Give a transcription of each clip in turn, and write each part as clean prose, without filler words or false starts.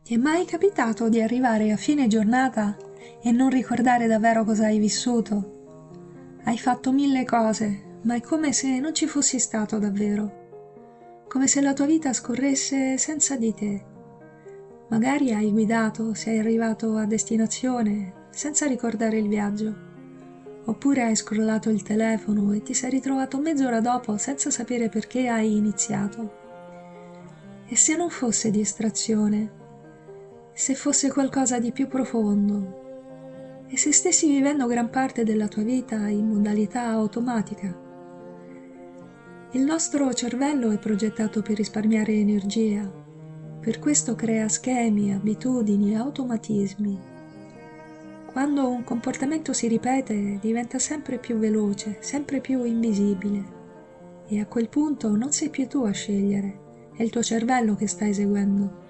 Ti è mai capitato di arrivare a fine giornata e non ricordare davvero cosa hai vissuto? Hai fatto mille cose, ma è come se non ci fossi stato davvero, come se la tua vita scorresse senza di te. Magari hai guidato, sei arrivato a destinazione senza ricordare il viaggio, oppure hai scrollato il telefono e ti sei ritrovato mezz'ora dopo senza sapere perché hai iniziato. E se non fosse distrazione? Se fosse qualcosa di più profondo e se stessi vivendo gran parte della tua vita in modalità automatica. Il nostro cervello è progettato per risparmiare energia, per questo crea schemi, abitudini, automatismi. Quando un comportamento si ripete diventa sempre più veloce, sempre più invisibile e a quel punto non sei più tu a scegliere, è il tuo cervello che sta eseguendo.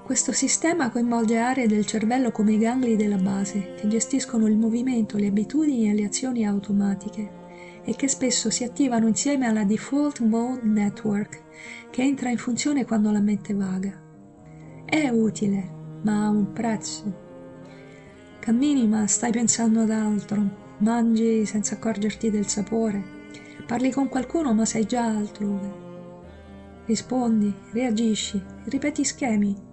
Questo sistema coinvolge aree del cervello come i gangli della base, che gestiscono il movimento, le abitudini e le azioni automatiche, e che spesso si attivano insieme alla Default Mode Network, che entra in funzione quando la mente vaga. È utile, ma ha un prezzo. Cammini ma stai pensando ad altro, mangi senza accorgerti del sapore, parli con qualcuno ma sei già altrove. Rispondi, reagisci, ripeti schemi.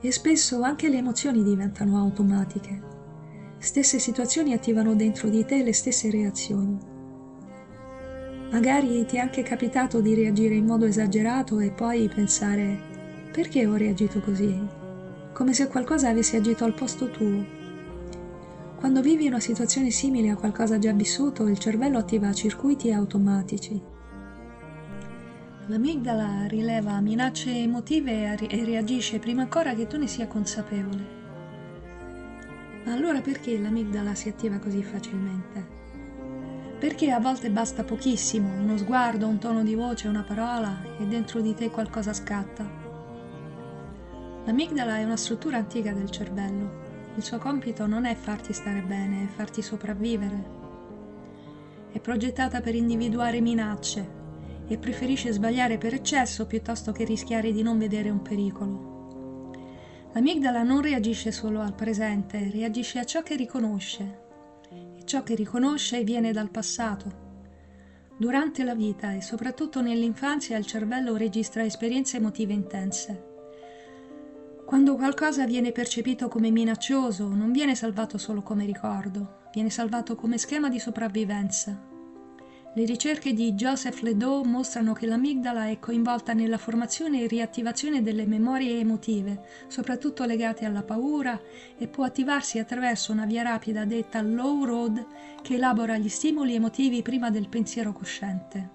E spesso anche le emozioni diventano automatiche. Stesse situazioni attivano dentro di te le stesse reazioni. Magari ti è anche capitato di reagire in modo esagerato e poi pensare: perché ho reagito così? Come se qualcosa avesse agito al posto tuo. Quando vivi una situazione simile a qualcosa già vissuto, il cervello attiva circuiti automatici. L'amigdala rileva minacce emotive e reagisce prima ancora che tu ne sia consapevole. Ma allora perché l'amigdala si attiva così facilmente? Perché a volte basta pochissimo, uno sguardo, un tono di voce, una parola e dentro di te qualcosa scatta. L'amigdala è una struttura antica del cervello. Il suo compito non è farti stare bene, è farti sopravvivere. È progettata per individuare minacce e preferisce sbagliare per eccesso piuttosto che rischiare di non vedere un pericolo. L'amigdala non reagisce solo al presente, reagisce a ciò che riconosce. E ciò che riconosce viene dal passato. Durante la vita e soprattutto nell'infanzia il cervello registra esperienze emotive intense. Quando qualcosa viene percepito come minaccioso, non viene salvato solo come ricordo, viene salvato come schema di sopravvivenza. Le ricerche di Joseph Ledoux mostrano che l'amigdala è coinvolta nella formazione e riattivazione delle memorie emotive, soprattutto legate alla paura, e può attivarsi attraverso una via rapida detta low road che elabora gli stimoli emotivi prima del pensiero cosciente.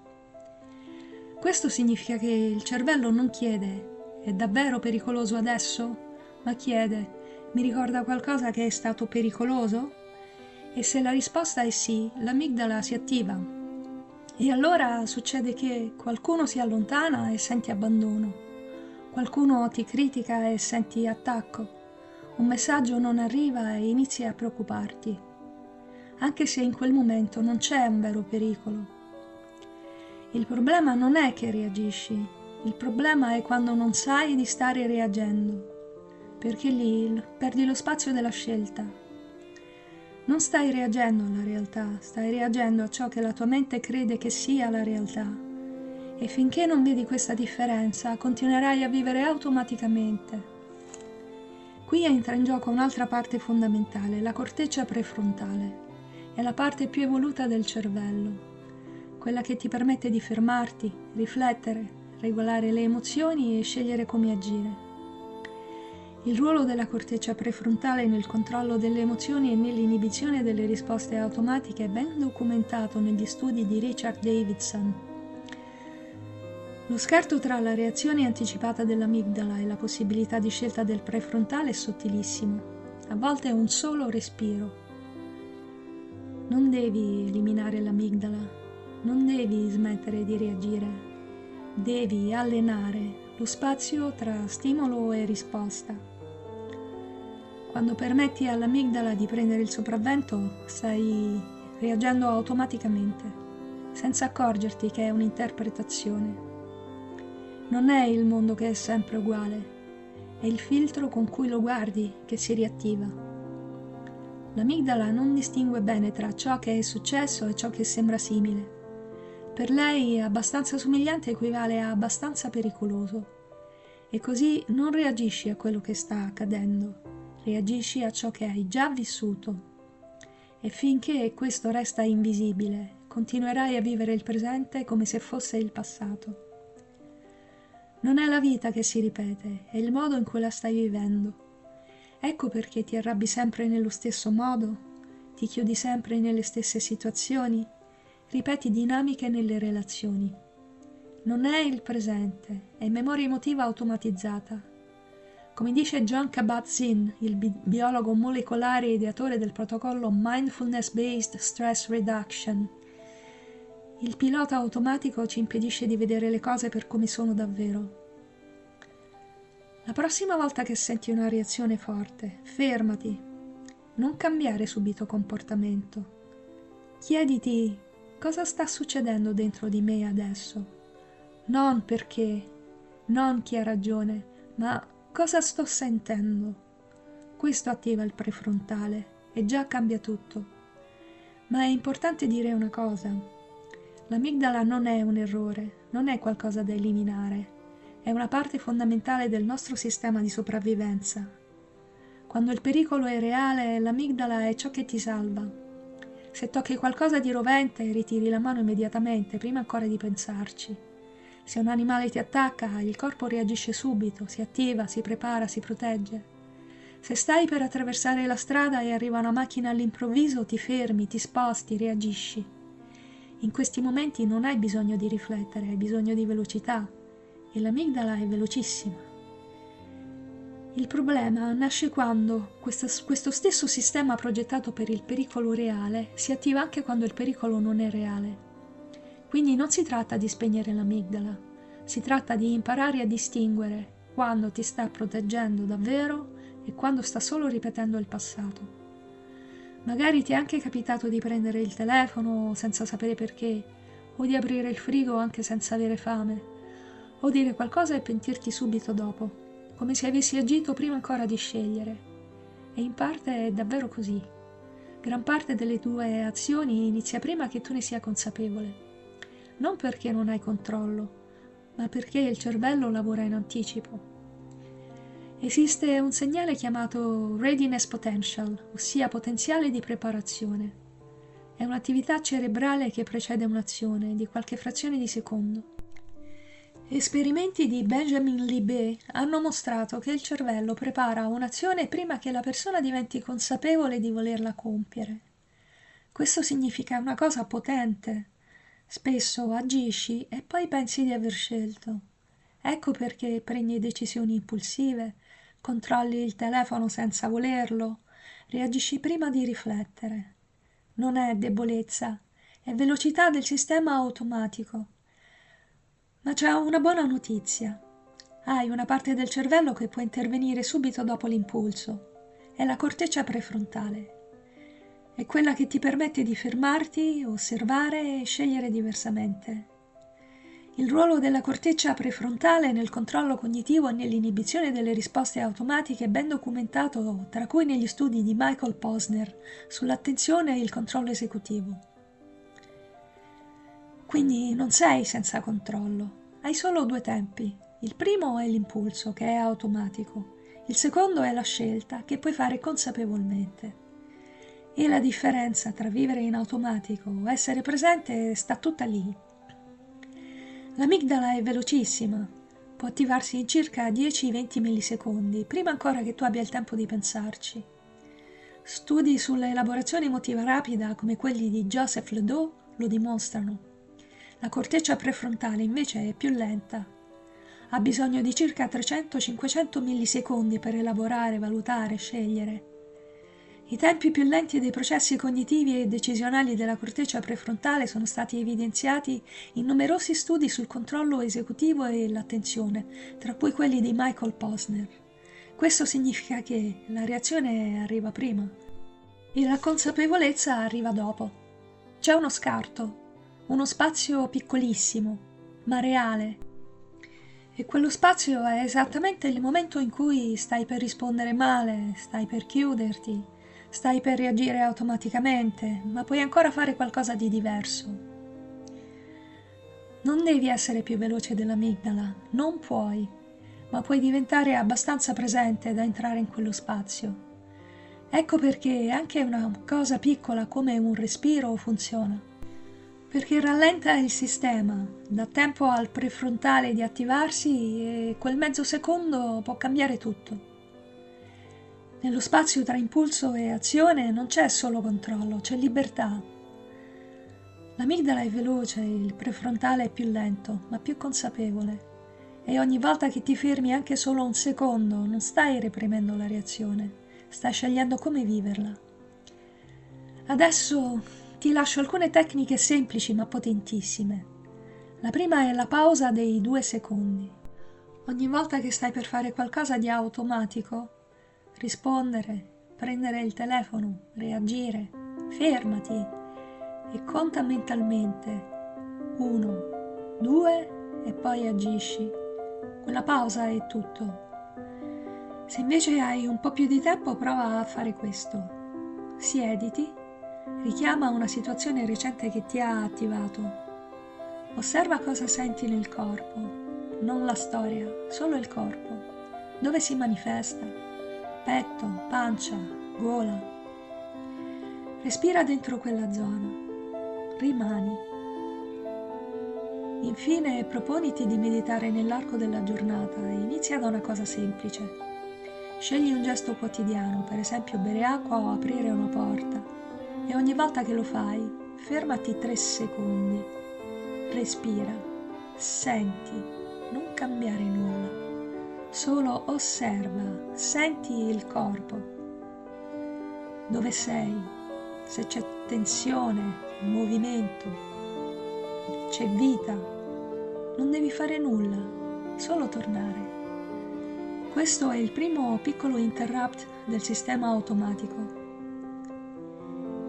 Questo significa che il cervello non chiede: è davvero pericoloso adesso? Ma chiede: mi ricorda qualcosa che è stato pericoloso? E se la risposta è sì, l'amigdala si attiva. E allora succede che qualcuno si allontana e senti abbandono, qualcuno ti critica e senti attacco, un messaggio non arriva e inizi a preoccuparti, anche se in quel momento non c'è un vero pericolo. Il problema non è che reagisci, il problema è quando non sai di stare reagendo, perché lì perdi lo spazio della scelta. Non stai reagendo alla realtà, stai reagendo a ciò che la tua mente crede che sia la realtà. E finché non vedi questa differenza, continuerai a vivere automaticamente. Qui entra in gioco un'altra parte fondamentale, la corteccia prefrontale. È la parte più evoluta del cervello, quella che ti permette di fermarti, riflettere, regolare le emozioni e scegliere come agire. Il ruolo della corteccia prefrontale nel controllo delle emozioni e nell'inibizione delle risposte automatiche è ben documentato negli studi di Richard Davidson. Lo scarto tra la reazione anticipata dell'amigdala e la possibilità di scelta del prefrontale è sottilissimo. A volte è un solo respiro. Non devi eliminare l'amigdala, non devi smettere di reagire, devi allenare lo spazio tra stimolo e risposta. Quando permetti all'amigdala di prendere il sopravvento, stai reagendo automaticamente, senza accorgerti che è un'interpretazione. Non è il mondo che è sempre uguale, è il filtro con cui lo guardi che si riattiva. L'amigdala non distingue bene tra ciò che è successo e ciò che sembra simile. Per lei abbastanza somigliante equivale a abbastanza pericoloso, e così non reagisci a quello che sta accadendo, reagisci a ciò che hai già vissuto. E finché questo resta invisibile, continuerai a vivere il presente come se fosse il passato. Non è la vita che si ripete, è il modo in cui la stai vivendo. Ecco perché ti arrabbi sempre nello stesso modo, ti chiudi sempre nelle stesse situazioni, ripeti dinamiche nelle relazioni. Non è il presente, è memoria emotiva automatizzata. Come dice Jon Kabat-Zinn, il biologo molecolare e ideatore del protocollo Mindfulness-Based Stress Reduction, il pilota automatico ci impedisce di vedere le cose per come sono davvero. La prossima volta che senti una reazione forte, fermati. Non cambiare subito comportamento. Chiediti cosa sta succedendo dentro di me adesso. Non perché, non chi ha ragione, ma cosa sto sentendo. Questo attiva il prefrontale e già cambia tutto. Ma è importante dire una cosa. L'amigdala non è un errore, non è qualcosa da eliminare. È una parte fondamentale del nostro sistema di sopravvivenza. Quando il pericolo è reale, l'amigdala è ciò che ti salva. Se tocchi qualcosa di rovente, ritiri la mano immediatamente, prima ancora di pensarci. Se un animale ti attacca, il corpo reagisce subito, si attiva, si prepara, si protegge. Se stai per attraversare la strada e arriva una macchina all'improvviso, ti fermi, ti sposti, reagisci. In questi momenti non hai bisogno di riflettere, hai bisogno di velocità. E l'amigdala è velocissima. Il problema nasce quando questo stesso sistema progettato per il pericolo reale si attiva anche quando il pericolo non è reale. Quindi non si tratta di spegnere l'amigdala, si tratta di imparare a distinguere quando ti sta proteggendo davvero e quando sta solo ripetendo il passato. Magari ti è anche capitato di prendere il telefono senza sapere perché, o di aprire il frigo anche senza avere fame, o dire qualcosa e pentirti subito dopo, come se avessi agito prima ancora di scegliere. E in parte è davvero così. Gran parte delle tue azioni inizia prima che tu ne sia consapevole. Non perché non hai controllo, ma perché il cervello lavora in anticipo. Esiste un segnale chiamato readiness potential, ossia potenziale di preparazione. È un'attività cerebrale che precede un'azione di qualche frazione di secondo. Esperimenti di Benjamin Libet hanno mostrato che il cervello prepara un'azione prima che la persona diventi consapevole di volerla compiere. Questo significa una cosa potente. Spesso agisci e poi pensi di aver scelto. Ecco perché prendi decisioni impulsive, controlli il telefono senza volerlo, reagisci prima di riflettere. Non è debolezza, è velocità del sistema automatico. Ma c'è una buona notizia. Hai una parte del cervello che può intervenire subito dopo l'impulso. È la corteccia prefrontale. È quella che ti permette di fermarti, osservare e scegliere diversamente. Il ruolo della corteccia prefrontale nel controllo cognitivo e nell'inibizione delle risposte automatiche è ben documentato, tra cui negli studi di Michael Posner sull'attenzione e il controllo esecutivo. Quindi non sei senza controllo, hai solo due tempi. Il primo è l'impulso, che è automatico. Il secondo è la scelta, che puoi fare consapevolmente. E la differenza tra vivere in automatico o essere presente sta tutta lì. L'amigdala è velocissima, può attivarsi in circa 10-20 millisecondi, prima ancora che tu abbia il tempo di pensarci. Studi sull'elaborazione emotiva rapida, come quelli di Joseph Ledoux, lo dimostrano. La corteccia prefrontale invece è più lenta. Ha bisogno di circa 300-500 millisecondi per elaborare, valutare, scegliere. I tempi più lenti dei processi cognitivi e decisionali della corteccia prefrontale sono stati evidenziati in numerosi studi sul controllo esecutivo e l'attenzione, tra cui quelli di Michael Posner. Questo significa che la reazione arriva prima e la consapevolezza arriva dopo. C'è uno scarto, uno spazio piccolissimo, ma reale. E quello spazio è esattamente il momento in cui stai per rispondere male, stai per chiuderti, stai per reagire automaticamente, ma puoi ancora fare qualcosa di diverso. Non devi essere più veloce dell'amigdala, non puoi, ma puoi diventare abbastanza presente da entrare in quello spazio. Ecco perché anche una cosa piccola come un respiro funziona. Perché rallenta il sistema, dà tempo al prefrontale di attivarsi e quel mezzo secondo può cambiare tutto. Nello spazio tra impulso e azione non c'è solo controllo, c'è libertà. L'amigdala è veloce, il prefrontale è più lento, ma più consapevole. E ogni volta che ti fermi anche solo un secondo, non stai reprimendo la reazione, stai scegliendo come viverla. Adesso ti lascio alcune tecniche semplici ma potentissime. La prima è la pausa dei 2 secondi. Ogni volta che stai per fare qualcosa di automatico, rispondere, prendere il telefono, reagire, fermati e conta mentalmente 1, 2 e poi agisci. Quella pausa è tutto. Se invece hai un po' più di tempo, prova a fare questo. Siediti. Richiama una situazione recente che ti ha attivato. Osserva cosa senti nel corpo, non la storia, solo il corpo. Dove si manifesta? Petto, pancia, gola. Respira dentro quella zona. Rimani. Infine proponiti di meditare nell'arco della giornata e inizia da una cosa semplice. Scegli un gesto quotidiano, per esempio bere acqua o aprire una porta. E ogni volta che lo fai, fermati 3 secondi, respira, senti, non cambiare nulla, solo osserva, senti il corpo, dove sei, se c'è tensione, movimento, c'è vita, non devi fare nulla, solo tornare. Questo è il primo piccolo interrupt del sistema automatico.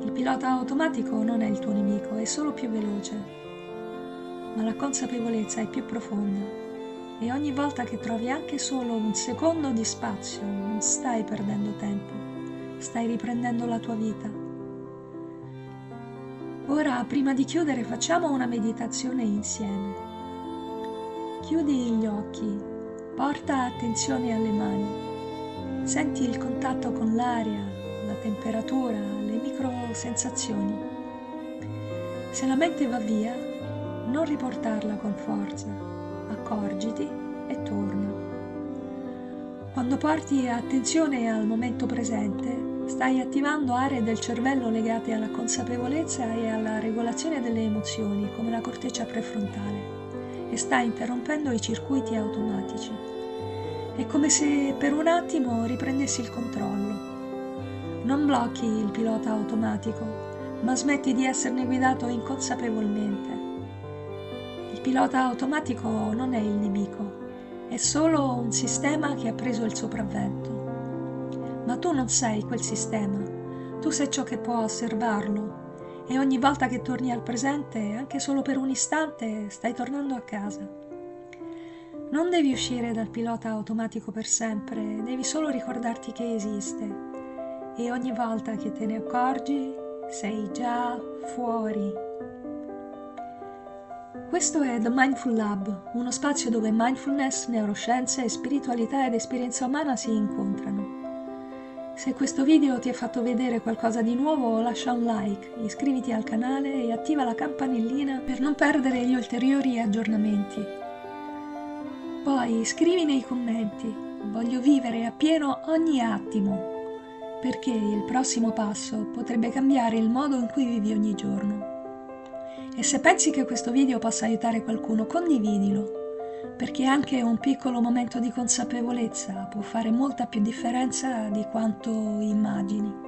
Il pilota automatico non è il tuo nemico, è solo più veloce, ma la consapevolezza è più profonda e ogni volta che trovi anche solo un secondo di spazio non stai perdendo tempo, stai riprendendo la tua vita. Ora, prima di chiudere, facciamo una meditazione insieme. Chiudi gli occhi, porta attenzione alle mani, senti il contatto con l'aria, la temperatura, le micro sensazioni. Se la mente va via, non riportarla con forza, accorgiti e torna. Quando porti attenzione al momento presente, stai attivando aree del cervello legate alla consapevolezza e alla regolazione delle emozioni, come la corteccia prefrontale, e stai interrompendo i circuiti automatici. È come se per un attimo riprendessi il controllo. Non blocchi il pilota automatico, ma smetti di esserne guidato inconsapevolmente. Il pilota automatico non è il nemico, è solo un sistema che ha preso il sopravvento. Ma tu non sei quel sistema, tu sei ciò che può osservarlo e ogni volta che torni al presente, anche solo per un istante, stai tornando a casa. Non devi uscire dal pilota automatico per sempre, devi solo ricordarti che esiste. E ogni volta che te ne accorgi, sei già fuori. Questo è The Mindful Lab, uno spazio dove mindfulness, neuroscienze, spiritualità ed esperienza umana si incontrano. Se questo video ti ha fatto vedere qualcosa di nuovo, lascia un like, iscriviti al canale e attiva la campanellina per non perdere gli ulteriori aggiornamenti. Poi scrivi nei commenti, voglio vivere appieno ogni attimo, perché il prossimo passo potrebbe cambiare il modo in cui vivi ogni giorno. E se pensi che questo video possa aiutare qualcuno, condividilo, perché anche un piccolo momento di consapevolezza può fare molta più differenza di quanto immagini.